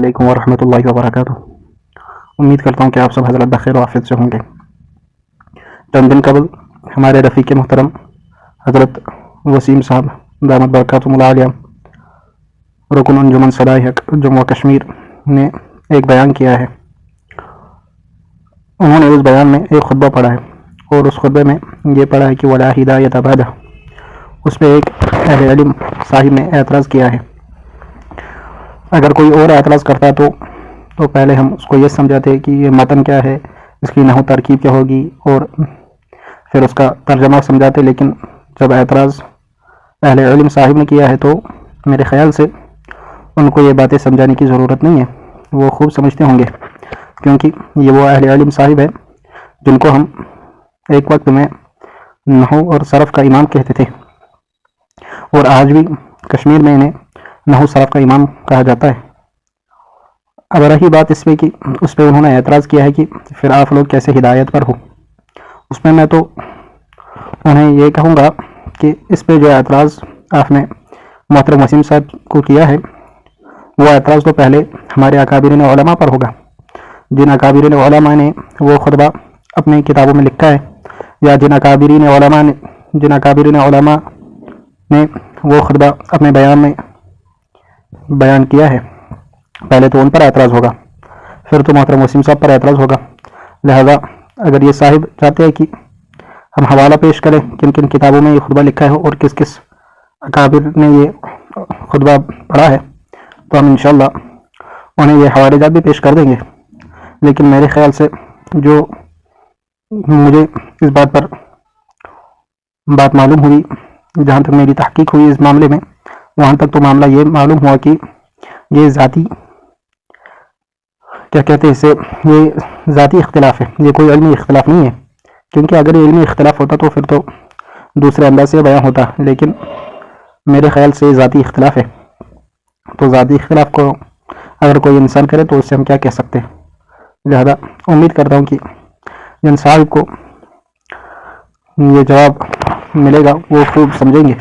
علیکم ورحمۃ اللہ وبرکاتہ۔ امید کرتا ہوں کہ آپ سب حضرت بخیر و عافیت سے ہوں گے۔ چند دن قبل ہمارے رفیق محترم حضرت وسیم صاحب دامت برکاتہم العالیہ رکن انجمن صلاح حق جموں و کشمیر نے ایک بیان کیا ہے۔ انہوں نے اس بیان میں ایک خطبہ پڑھا ہے اور اس خطبے میں یہ پڑھا ہے کہ ولا ہدایت بعدہ۔ اس پہ ایک اہل علم صاحب نے اعتراض کیا ہے۔ اگر کوئی اور اعتراض کرتا تو پہلے ہم اس کو یہ سمجھاتے کہ یہ متن کیا ہے، اس کی نحو ترکیب کیا ہوگی، اور پھر اس کا ترجمہ سمجھاتے، لیکن جب اعتراض اہل علم صاحب نے کیا ہے تو میرے خیال سے ان کو یہ باتیں سمجھانے کی ضرورت نہیں ہے، وہ خوب سمجھتے ہوں گے، کیونکہ یہ وہ اہل علم صاحب ہے جن کو ہم ایک وقت میں نحو اور صرف کا امام کہتے تھے، اور آج بھی کشمیر میں انہیں نحو صرف کا امام کہا جاتا ہے۔ اب رہی بات اس پہ انہوں نے اعتراض کیا ہے کہ پھر آپ لوگ کیسے ہدایت پر ہو، اس میں تو انہیں یہ کہوں گا کہ اس پہ جو اعتراض آپ نے محترم وسیم صاحب کو کیا ہے، وہ اعتراض تو پہلے ہمارے اکابرین علماء پر ہوگا، جن اکابرین علماء نے وہ خطبہ اپنی کتابوں میں لکھا ہے، یا جن اکابرین علماء نے وہ خطبہ اپنے بیان میں بیان کیا ہے، پہلے تو ان پر اعتراض ہوگا، پھر تو محترم وسیم صاحب پر اعتراض ہوگا۔ لہذا اگر یہ صاحب چاہتے ہیں کہ ہم حوالہ پیش کریں کن کن کتابوں میں یہ خطبہ لکھا ہے اور کس کس اکابر نے یہ خطبہ پڑھا ہے، تو ہم انشاءاللہ انہیں یہ حوالے جات بھی پیش کر دیں گے۔ لیکن میرے خیال سے جو مجھے اس بات پر بات معلوم ہوئی، جہاں تک میری تحقیق ہوئی اس معاملے میں، وہاں تک تو معاملہ یہ معلوم ہوا کہ یہ ذاتی یہ ذاتی اختلاف ہے، یہ کوئی علمی اختلاف نہیں ہے، کیونکہ اگر یہ علمی اختلاف ہوتا تو پھر تو دوسرے انداز سے بیان ہوتا، لیکن میرے خیال سے یہ ذاتی اختلاف ہے۔ تو ذاتی اختلاف کو اگر کوئی انسان کرے تو اس سے ہم کیا کہہ سکتے ہیں؟ لہذا امید کرتا ہوں کہ جن صاحب کو یہ جواب ملے گا وہ خوب سمجھیں گے۔